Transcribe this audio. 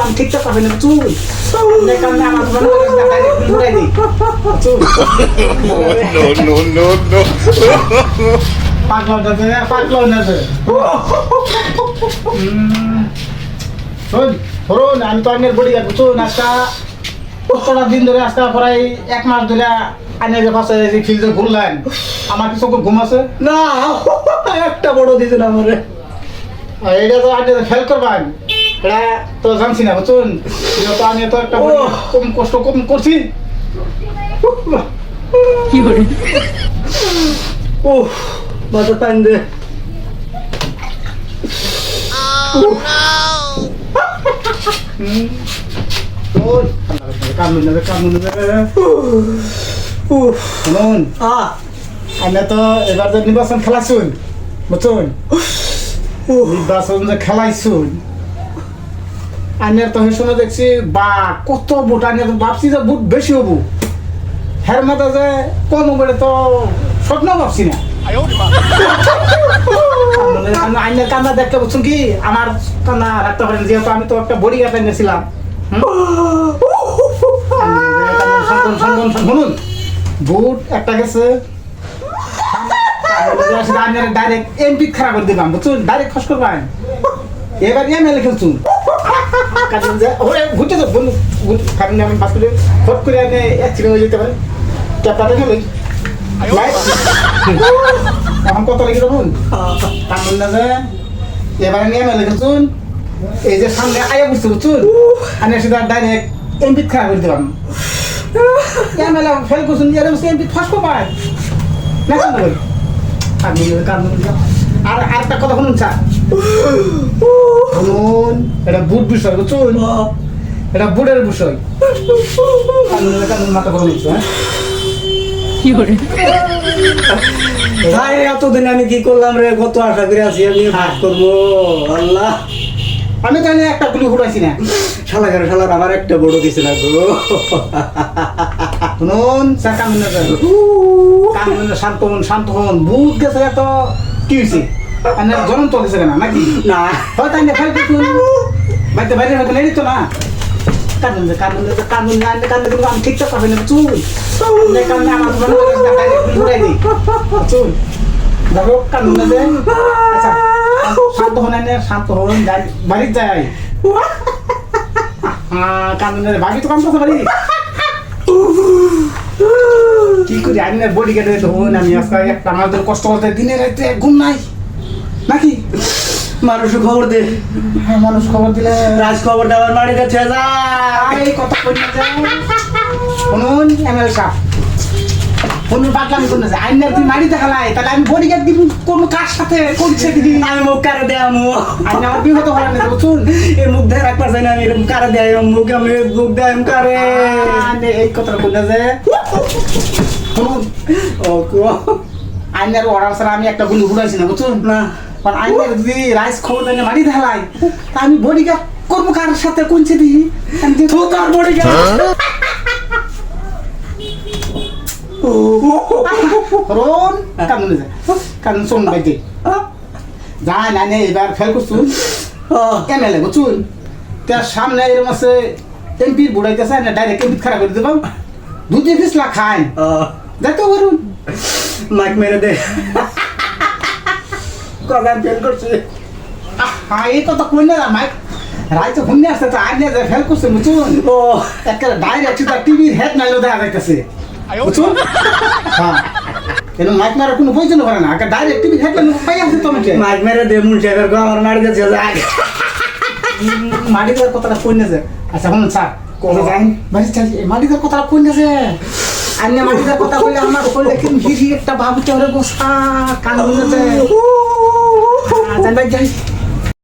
আমি ঠিকঠাক পাবে না চুল কারণে আমার ঘুরাই দিই চুল পাগল না ধরুন আমি তো আইনের বডি গার্ড বুঝুন আজকা কতটা দিন ধরে আজকা প্রায় 1 মাস ধরে আইনের কাছে ফিল্ডে ঘুরলেন আমার কি চোখে ঘুম আছে না একটা বড় দিতে না মরে এটা তো আইনে ফেল করবেন এটা তো জানছি না বুঝুন তো আমি তো একটা কম কষ্ট কম করছি কি করে ও বাতা টাইম দে আমি তো এবার যে নির্বাচন খেলাইছুন বুঝুন নির্বাচন যে খেলাইছুন আইনের তো সময় দেখছি বা কত ভোট আনিয়ে তো ভাবছি যে ভোট বেশি হবো হের মাথা যে কম হবে তো স্বপ্ন ভাবছি না আইনের কান্দা দেখতে বুঝছেন কি আমার কান্না রাখতে পারেন যেহেতু আমি তো একটা বডি গার্ড এনেছিলাম শুনুন ভোট একটা গেছে ডাইরেক্ট এমপি খারাপ করে দিলাম বুঝছেন ডাইরেক্ট খস করবেন এবার এমএলএ খেলছুন ঘুরতে তো আমি পাস করে ফট করে আমি অ্যাক্সিডেন্ট হয়ে যেতে পারে ক্যাপটাতে গেল এখন কত লেগে দেবুন তার বললে যে এবার আমি এমএলএ খেলছুন এই যে সামনে আয়া বুঝতে বুঝছুন আমি সেটা ডাইরেক্ট এমপি খারাপ করে দিলাম এমএলএ ফেল করছুন এমপি ফাঁস করবেন না আর আরেকটা কথা শুনুন স্যার শুনুন এটা বুট বিষয় বুঝুন এটা বুটের বিষয় মাথা করে নিচ্ছ হ্যাঁ কি করে ভাই এতদিন আমি কি করলাম রে কত আশা করে আছি আমি পাস করবো আল্লাহ আমি তো একটা গুলি ফুটাইছি না শালার আমার একটা বড় দিছে না গো শুনুন স্যার কানুন শান্ত হন বুট গেছে তো কি হয়েছে জনম চলতেছে কেনা নাকি না হয়তো আমি ফেল করুন বাড়িতে বাইরে হয়তো নেই তো না কানুন কিন্তু আমি ঠিকঠাক পাবে না চুল কারণে আমার ঘুরাই দিই চুল দেখো কানুন আচ্ছা শান্ত হন যাই বাড়ির যাই কানুন বাড়ি তো কাম করতে পারি কি করি আমি বডি গার্ডে ধরুন আমি আজকে একটা আমাদের কষ্ট করতে দিনে রাতে ঘুম নাই নাকি মানুষ খবর দে মানুষ খবর দিলে রাজ খবর দেওয়ার মারি যাচ্ছে এই কথা কই না শুনুন এমএল সাহেব শুনুন পাগলামি করুন না আইন তুই মারি দেখালাই তাহলে আমি বডি গার্ড দিব কোন কার সাথে করছে দিদি আমি মুখ কারে দেয় আইন আমার বিগত হলাম না বুঝুন এই মুখ ধরে রাখবার চাই না আমি এরকম কারে দেয় মুখ আমি মুখ দেয় কারে এই কথা কই না যে শুনুন ও আইনের অর্ডার ছাড়া আমি একটা গুলি ঘুরাইছি না বুঝুন না কারণ আইনের যদি রাইস খবর দেয় মারি দেখালাই তা আমি বডি গার্ড করবো কার সাথে কোনছে দিই আমি তো তার বডি গার্ড রোন কানুন যায় কানুন শোন বাইতে যায় না এবার ফেল করছুন এমএলএ বুঝুন তার সামনে এরকম আছে এমপির বুড়াইতেছে না ডাইরেক্ট এমপি খারাপ করে দেবাম দুধে পিছলা খায় যাইতে পারুন মাইক মেরে দে কগান ফেল করছে হ্যাঁ এই কথা কই না মাইক রাইতে ঘুমিয়ে আসতে তো আগে যে ফেল করছে বুঝুন ও একটা ডাইরেক্ট তার টিভির হেড নাইলো দেখা যাইতেছে বুঝুন হ্যাঁ কেন মাইক মারার কোনো প্রয়োজন করে না একটা ডাইরেক্ট টিভির হেড নাইলো পাই আছে তো মাইক মেরে দে মুন শেয়ার গো আমার মারি যাচ্ছে মাটি দেওয়ার কথাটা কই না যে আচ্ছা শুনুন স্যার কোথায় যাই বাড়ি চাই মাটি দেওয়ার কথাটা কই না যে আন্য মাটি দেওয়ার কথা কইলে আমার কইলে কিন্তু একটা ভাবতে হবে গোসা কান বলে যে যাই